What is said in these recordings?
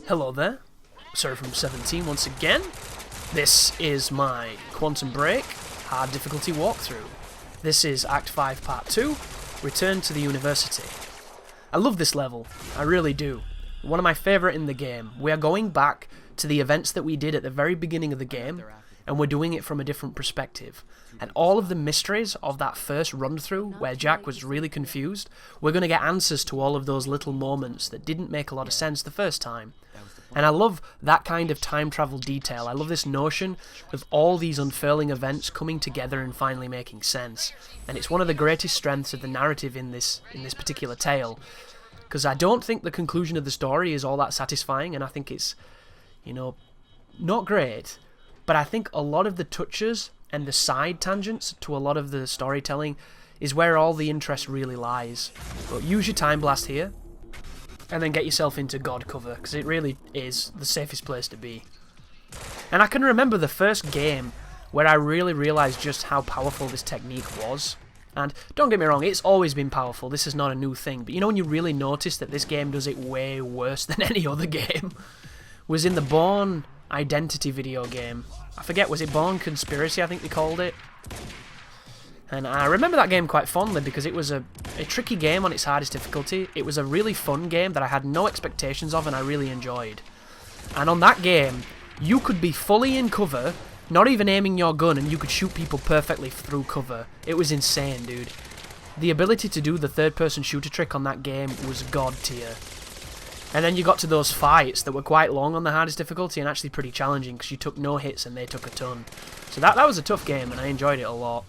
Hello there, Sir from 17 once again. This is my Quantum Break hard difficulty walkthrough. This is Act 5 Part 2, Return to the University. I love this level, I really do. One of my favourite in the game. We are going back to the events that we did at the very beginning of the game, and we're doing it from a different perspective. And all of the mysteries of that first run-through, where Jack was really confused, we're going to get answers to all of those little moments that didn't make a lot of sense the first time. And I love that kind of time travel detail. I love this notion of all these unfurling events coming together and finally making sense. And it's one of the greatest strengths of the narrative in this particular tale. Because I don't think the conclusion of the story is all that satisfying, and I think it's, not great. But I think a lot of the touches and the side tangents to a lot of the storytelling is where all the interest really lies. But use your time blast here, and then get yourself into God cover, because it really is the safest place to be. And I can remember the first game where I really realised just how powerful this technique was. And don't get me wrong, it's always been powerful, this is not a new thing, but when you really notice that this game does it way worse than any other game, was in the Bourne Identity video game. I forget, was it Bourne Conspiracy, I think they called it? And I remember that game quite fondly because it was a tricky game on its hardest difficulty. It was a really fun game that I had no expectations of and I really enjoyed. And on that game, you could be fully in cover, not even aiming your gun, and you could shoot people perfectly through cover. It was insane, dude. The ability to do the third-person shooter trick on that game was god tier. And then you got to those fights that were quite long on the hardest difficulty and actually pretty challenging because you took no hits and they took a ton. So that was a tough game and I enjoyed it a lot.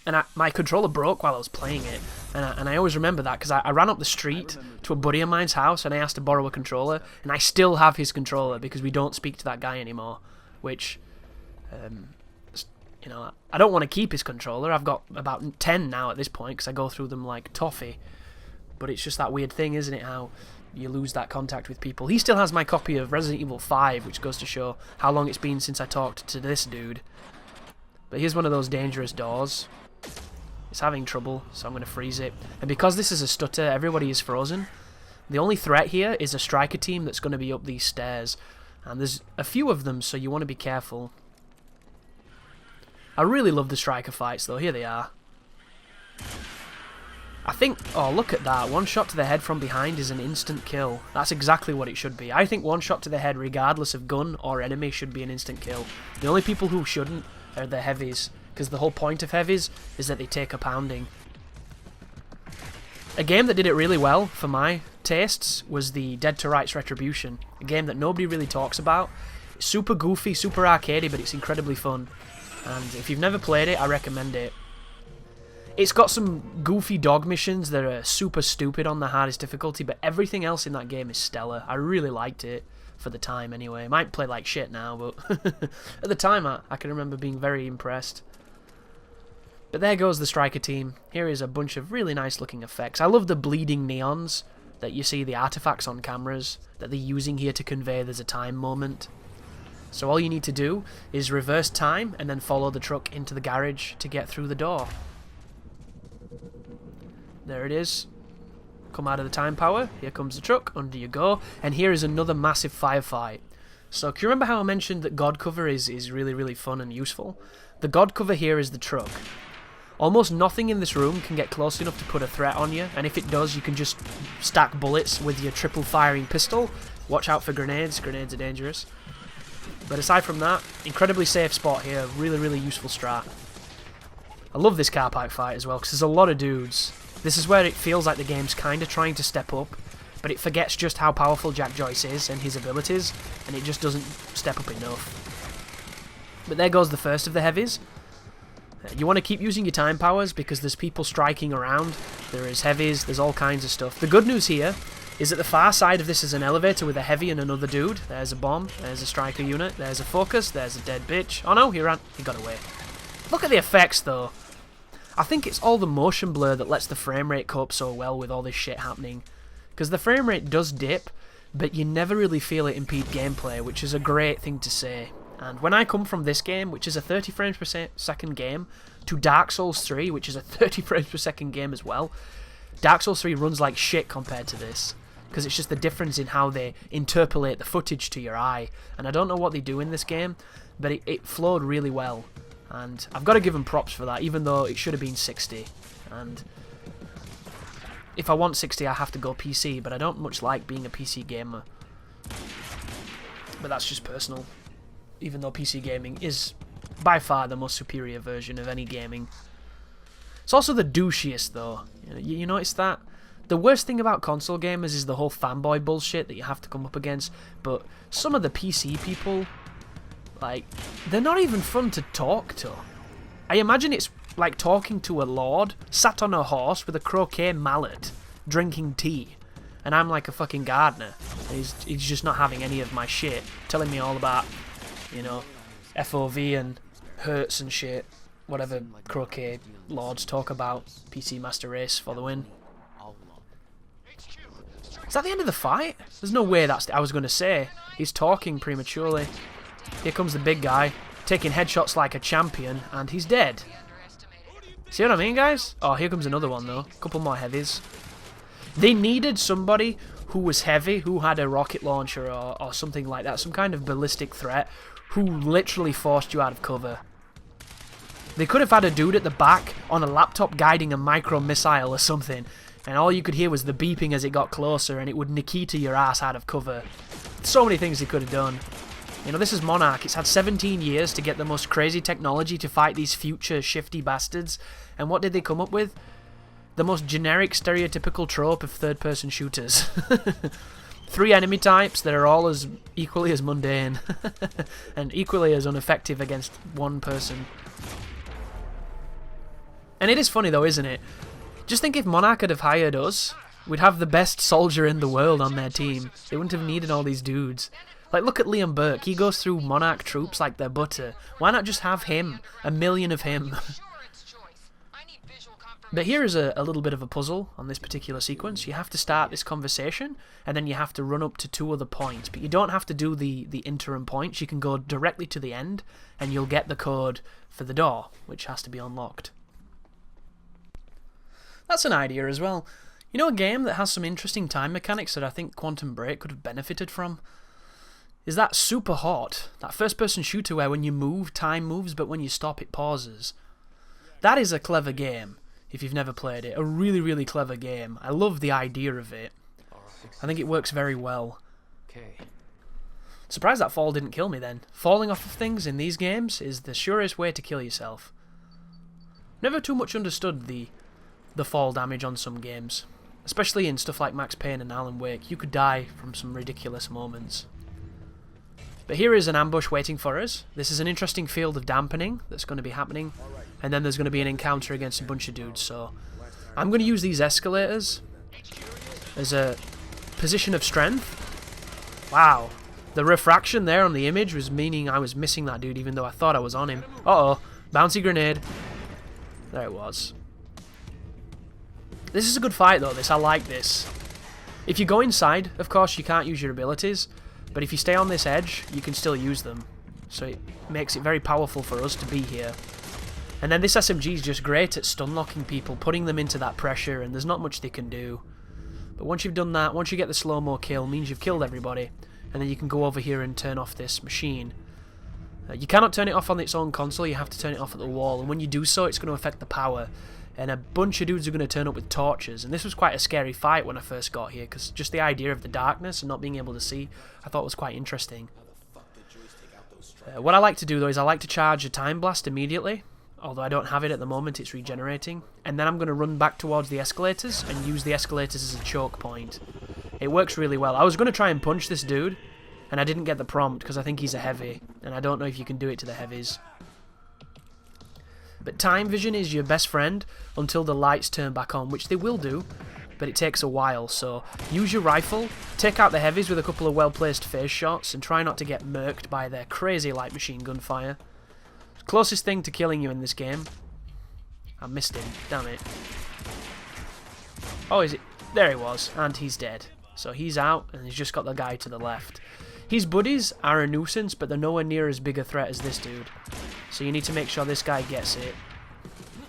And my controller broke while I was playing it, and I always remember that because I ran up the street to a buddy of mine's house and I asked to borrow a controller, and I still have his controller because we don't speak to that guy anymore, which, I don't want to keep his controller. I've got about 10 now at this point because I go through them like toffee, but it's just that weird thing, isn't it, how you lose that contact with people. He still has my copy of Resident Evil 5, which goes to show how long it's been since I talked to this dude. But here's one of those dangerous doors. It's having trouble, so I'm going to freeze it. And because this is a stutter, everybody is frozen. The only threat here is a striker team that's going to be up these stairs. And there's a few of them, so you want to be careful. I really love the striker fights, though. Here they are. I think... Oh, look at that. One shot to the head from behind is an instant kill. That's exactly what it should be. I think one shot to the head, regardless of gun or enemy, should be an instant kill. The only people who shouldn't are the heavies, because the whole point of heavies is that they take a pounding. A game that did it really well, for my tastes, was the Dead to Rights Retribution. A game that nobody really talks about. It's super goofy, super arcadey, but it's incredibly fun. And if you've never played it, I recommend it. It's got some goofy dog missions that are super stupid on the hardest difficulty, but everything else in that game is stellar. I really liked it, for the time anyway. It might play like shit now, but at the time I can remember being very impressed. But there goes the striker team. Here is a bunch of really nice looking effects. I love the bleeding neons that you see, the artifacts on cameras that they're using here to convey there's a time moment. So all you need to do is reverse time and then follow the truck into the garage to get through the door. There it is. Come out of the time power. Here comes the truck. Under you go. And here is another massive firefight. So can you remember how I mentioned that God cover is really, really fun and useful? The God cover here is the truck. Almost nothing in this room can get close enough to put a threat on you, and if it does, you can just stack bullets with your triple firing pistol. Watch out for grenades. Grenades are dangerous. But aside from that, incredibly safe spot here. Really, really useful strat. I love this car park fight as well, because there's a lot of dudes. This is where it feels like the game's kind of trying to step up, but it forgets just how powerful Jack Joyce is and his abilities, and it just doesn't step up enough. But there goes the first of the heavies. You want to keep using your time powers because there's people striking around, there is heavies, there's all kinds of stuff. The good news here is that the far side of this is an elevator with a heavy and another dude. There's a bomb, there's a striker unit, there's a focus, there's a dead bitch. Oh no, he got away. Look at the effects though. I think it's all the motion blur that lets the frame rate cope so well with all this shit happening. Because the frame rate does dip, but you never really feel it impede gameplay, which is a great thing to say. And when I come from this game, which is a 30 frames per second game, to Dark Souls 3, which is a 30 frames per second game as well, Dark Souls 3 runs like shit compared to this. because it's just the difference in how they interpolate the footage to your eye. And I don't know what they do in this game, but it flowed really well. And I've got to give them props for that, even though it should have been 60. And if I want 60, I have to go PC, but I don't much like being a PC gamer. But that's just personal, even though PC gaming is by far the most superior version of any gaming. It's also the douchiest, though. You notice that? The worst thing about console gamers is the whole fanboy bullshit that you have to come up against, but some of the PC people, like, they're not even fun to talk to. I imagine it's like talking to a lord, sat on a horse with a croquet mallet, drinking tea, and I'm like a fucking gardener. He's just not having any of my shit, telling me all about, you know, FOV and Hertz and shit, whatever croquet lords talk about. PC Master Race for the win. Is that the end of the fight? There's no way that's... I was going to say, he's talking prematurely. Here comes the big guy, taking headshots like a champion, and he's dead. See what I mean, guys? Oh, here comes another one, though. A couple more heavies. They needed somebody who was heavy, who had a rocket launcher or something like that, some kind of ballistic threat, who literally forced you out of cover. They could have had a dude at the back on a laptop guiding a micro missile or something, and all you could hear was the beeping as it got closer, and it would Nikita your ass out of cover. So many things they could have done. You know, this is Monarch. It's had 17 years to get the most crazy technology to fight these future shifty bastards, and what did they come up with? The most generic, stereotypical trope of third-person shooters. 3 enemy types that are all as equally as mundane, and equally as ineffective against one person. And it is funny though, isn't it? Just think if Monarch had have hired us, we'd have the best soldier in the world on their team. They wouldn't have needed all these dudes. Like, look at Liam Burke. He goes through Monarch troops like they're butter. Why not just have him? 1 million of him. But here is a little bit of a puzzle on this particular sequence. You have to start this conversation, and then you have to run up to 2 other points. But you don't have to do the interim points. You can go directly to the end, and you'll get the code for the door, which has to be unlocked. That's an idea as well. You know, a game that has some interesting time mechanics that I think Quantum Break could have benefited from is that Super Hot, that first-person shooter where when you move, time moves, but when you stop, it pauses. That is a clever game, if you've never played it. A really, really clever game. I love the idea of it. I think it works very well. Surprised that fall didn't kill me then. Falling off of things in these games is the surest way to kill yourself. Never too much understood the fall damage on some games. Especially in stuff like Max Payne and Alan Wake. You could die from some ridiculous moments. But here is an ambush waiting for us. This is an interesting field of dampening that's going to be happening. And then there's going to be an encounter against a bunch of dudes. So I'm going to use these escalators as a position of strength. Wow. The refraction there on the image was meaning I was missing that dude even though I thought I was on him. Uh-oh. Bouncy grenade. There it was. This is a good fight though, this. I like this. If you go inside, of course, you can't use your abilities. But if you stay on this edge, you can still use them. So it makes it very powerful for us to be here. And then this SMG is just great at stun locking people, putting them into that pressure, and there's not much they can do. But once you've done that, once you get the slow-mo kill, means you've killed everybody. And then you can go over here and turn off this machine. You cannot turn it off on its own console, you have to turn it off at the wall. And when you do so, it's going to affect the power. And a bunch of dudes are going to turn up with torches. And this was quite a scary fight when I first got here, because just the idea of the darkness and not being able to see, I thought was quite interesting. What I like to do, though, is I like to charge a time blast immediately. Although I don't have it at the moment, it's regenerating. And then I'm going to run back towards the escalators and use the escalators as a choke point. It works really well. I was going to try and punch this dude, and I didn't get the prompt because I think he's a heavy. And I don't know if you can do it to the heavies. But time vision is your best friend until the lights turn back on, which they will do, but it takes a while. So use your rifle, take out the heavies with a couple of well-placed phase shots, and try not to get murked by their crazy light machine gun fire. Closest thing to killing you in this game. I missed him, damn it. Oh, is it? There he was, and he's dead. So he's out, and he's just got the guy to the left. His buddies are a nuisance, but they're nowhere near as big a threat as this dude. So you need to make sure this guy gets it.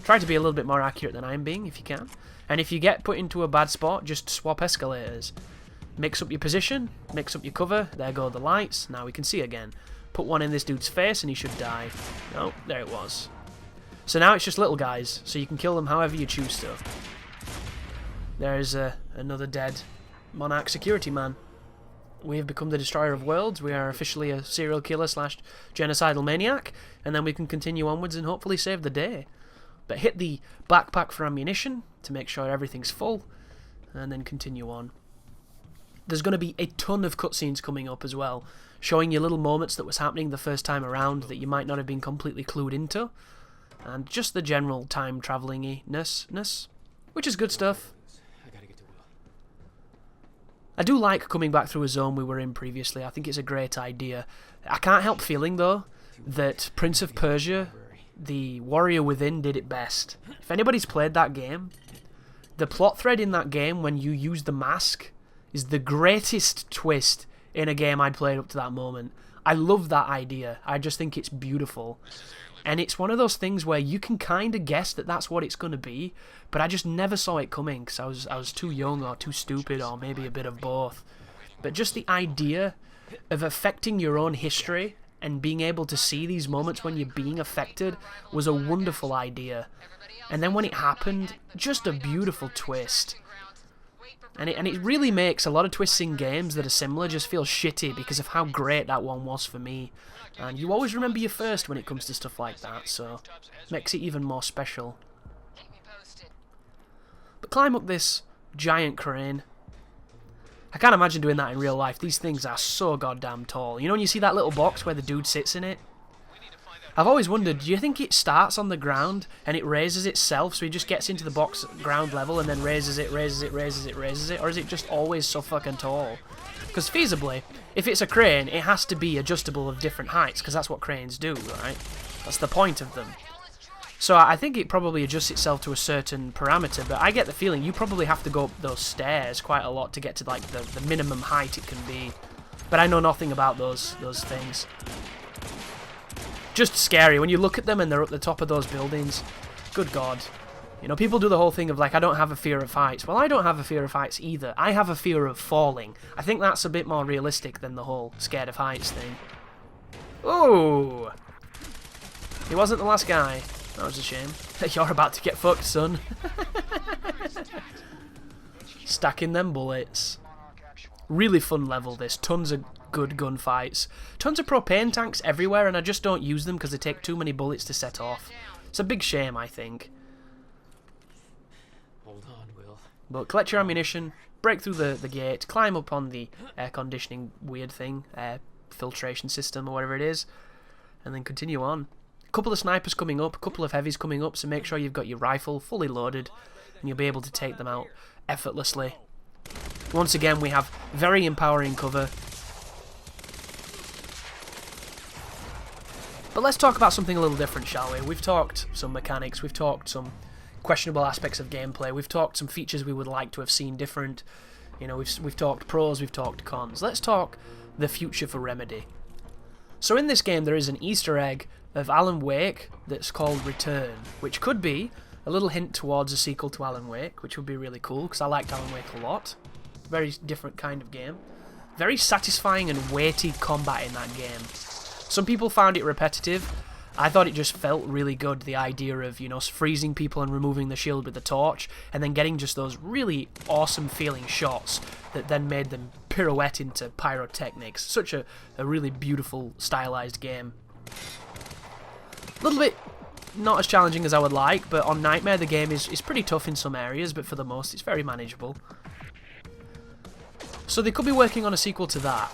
Try to be a little bit more accurate than I'm being, if you can. And if you get put into a bad spot, just swap escalators. Mix up your position, mix up your cover, there go the lights, now we can see again. Put one in this dude's face and he should die. No, there it was. So now it's just little guys, so you can kill them however you choose to. There's another dead Monarch security man. We have become the destroyer of worlds, we are officially a serial killer / genocidal maniac, and then we can continue onwards and hopefully save the day. But hit the backpack for ammunition to make sure everything's full, and then continue on. There's going to be a ton of cutscenes coming up as well, showing you little moments that was happening the first time around that you might not have been completely clued into, and just the general time travelling-ness, which is good stuff. I do like coming back through a zone we were in previously. I think it's a great idea. I can't help feeling, though, that Prince of Persia, the Warrior Within, did it best. If anybody's played that game, the plot thread in that game when you use the mask is the greatest twist in a game I'd played up to that moment. I love that idea. I just think it's beautiful. And it's one of those things where you can kind of guess that that's what it's going to be, but I just never saw it coming because I was too young or too stupid or maybe a bit of both. But just the idea of affecting your own history and being able to see these moments when you're being affected was a wonderful idea. And then when it happened, just a beautiful twist. And it really makes a lot of twists in games that are similar just feel shitty because of how great that one was for me. And you always remember your first when it comes to stuff like that, so it makes it even more special. But climb up this giant crane. I can't imagine doing that in real life. These things are so goddamn tall. You know when you see that little box where the dude sits in it? I've always wondered, do you think it starts on the ground and it raises itself, so he just gets into the box ground level and then raises it, or is it just always so fucking tall? Because feasibly, if it's a crane, it has to be adjustable of different heights, because that's what cranes do, right? That's the point of them. So I think it probably adjusts itself to a certain parameter, but I get the feeling you probably have to go up those stairs quite a lot to get to like the minimum height it can be. But I know nothing about those things. Just scary when you look at them and they're up the top of those buildings. Good God. You know, people do the whole thing of like, I don't have a fear of heights. Well, I don't have a fear of heights either. I have a fear of falling. I think that's a bit more realistic than the whole scared of heights thing. Oh! He wasn't the last guy. That was a shame. You're about to get fucked, son. Stacking them bullets. Really fun level, this. Tons of good gunfights. Tons of propane tanks everywhere, and I just don't use them because they take too many bullets to set off. It's a big shame, I think. Hold on, Will. But collect your ammunition, break through the gate, climb up on the air conditioning weird thing, air filtration system or whatever it is, and then continue on. A couple of snipers coming up, a couple of heavies coming up, so make sure you've got your rifle fully loaded, and you'll be able to take them out effortlessly. Once again, we have very empowering cover. But let's talk about something a little different, shall we? We've talked some mechanics, we've talked some questionable aspects of gameplay, we've talked some features we would like to have seen different. You know, we've talked pros, we've talked cons. Let's talk the future for Remedy. So in this game there is an Easter egg of Alan Wake that's called Return, which could be a little hint towards a sequel to Alan Wake, which would be really cool, because I liked Alan Wake a lot. Very different kind of game. Very satisfying and weighty combat in that game. Some people found it repetitive. I thought it just felt really good, the idea of, you know, freezing people and removing the shield with the torch, and then getting just those really awesome feeling shots that then made them pirouette into pyrotechnics. Such a really beautiful, stylized game. A little bit not as challenging as I would like, but on Nightmare the game is pretty tough in some areas, but for the most it's very manageable. So they could be working on a sequel to that.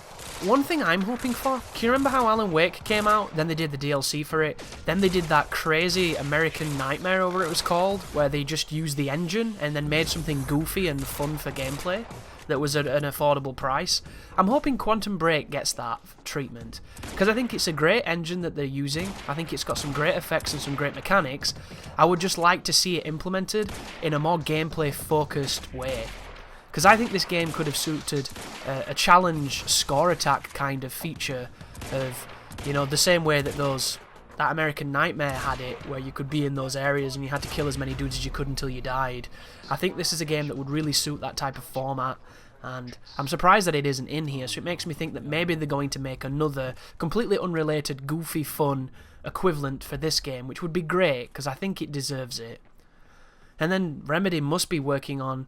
One thing I'm hoping for, can you remember how Alan Wake came out, then they did the DLC for it, then they did that crazy American Nightmare, or whatever it was called, where they just used the engine and then made something goofy and fun for gameplay that was at an affordable price? I'm hoping Quantum Break gets that treatment, because I think it's a great engine that they're using. I think it's got some great effects and some great mechanics. I would just like to see it implemented in a more gameplay focused way. Because I think this game could have suited a challenge score attack kind of feature of, you know, the same way that that American Nightmare had it, where you could be in those areas and you had to kill as many dudes as you could until you died. I think this is a game that would really suit that type of format, And I'm surprised that it isn't in here, so it makes me think that maybe they're going to make another completely unrelated, goofy, fun equivalent for this game, which would be great, because I think it deserves it. And then Remedy must be working on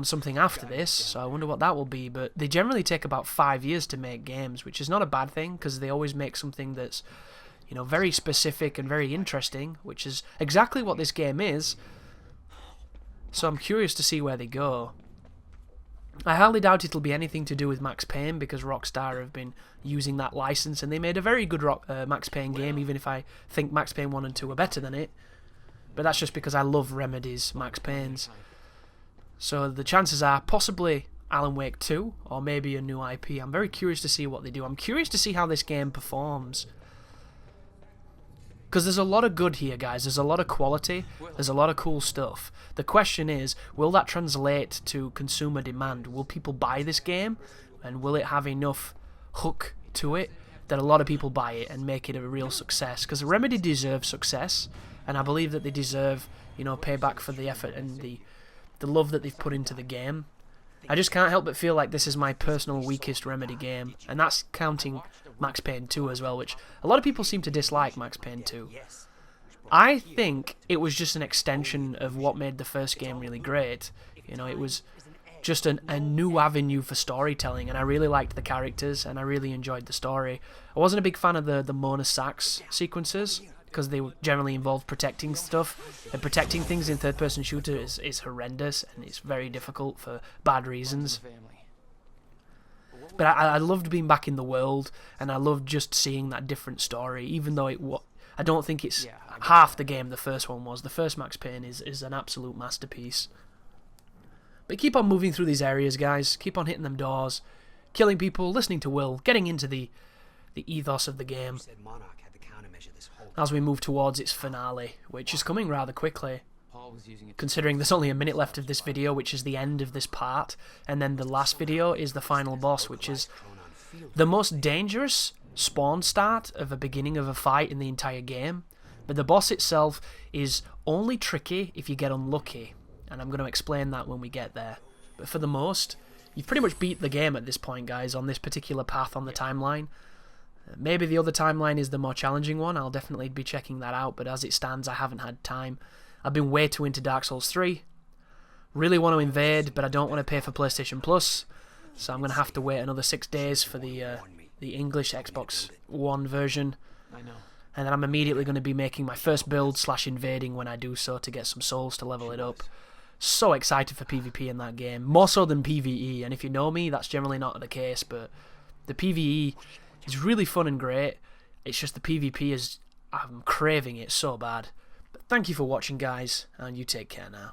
something after this, so I wonder what that will be. But they generally take about 5 years to make games, which is not a bad thing, because they always make something that's, you know, very specific and very interesting, which is exactly what this game is. So I'm curious to see where they go. I highly doubt it'll be anything to do with Max Payne, because Rockstar have been using that license, and they made a very good Max Payne game, even if I think Max Payne 1 and 2 are better than it. But that's just because I love Remedy's Max Paynes. So the chances are possibly Alan Wake 2, or maybe a new IP. I'm very curious to see what they do. I'm curious to see how this game performs. Because there's a lot of good here, guys. There's a lot of quality. There's a lot of cool stuff. The question is, will that translate to consumer demand? Will people buy this game? And will it have enough hook to it that a lot of people buy it and make it a real success? Because Remedy deserves success, and I believe that they deserve, you know, payback for the effort and the love that they've put into the game. I just can't help but feel like this is my personal weakest Remedy game, and that's counting Max Payne 2 as well, which a lot of people seem to dislike Max Payne 2. I think it was just an extension of what made the first game really great. You know, it was just a new avenue for storytelling, and I really liked the characters, and I really enjoyed the story. I wasn't a big fan of the Mona Sachs sequences, because they generally involve protecting stuff, and protecting things in third-person shooter is horrendous, and it's very difficult for bad reasons. But I loved being back in the world, and I loved just seeing that different story, even though I don't think it's half the game the first one was. The first Max Payne is an absolute masterpiece. But keep on moving through these areas, guys. Keep on hitting them doors, killing people, listening to Will, getting into the ethos of the game, as we move towards its finale, which is coming rather quickly, considering there's only a minute left of this video, which is the end of this part, and then the last video is the final boss, which is the most dangerous spawn start of a beginning of a fight in the entire game. But the boss itself is only tricky if you get unlucky, and I'm going to explain that when we get there. But for the most, you've pretty much beat the game at this point, guys, on this particular path on the timeline. Maybe the other timeline is the more challenging one. I'll definitely be checking that out, but as it stands, I haven't had time. I've been way too into Dark Souls 3. Really want to invade, but I don't want to pay for PlayStation Plus, so I'm going to have to wait another 6 days for the English Xbox One version. And then I'm immediately going to be making my first build / invading when I do so, to get some souls to level it up. So excited for PvP in that game, more so than PvE, and if you know me, that's generally not the case, but the PvE is really fun and great. It's just the PvP I'm craving it so bad. But thank you for watching, guys, and you take care now.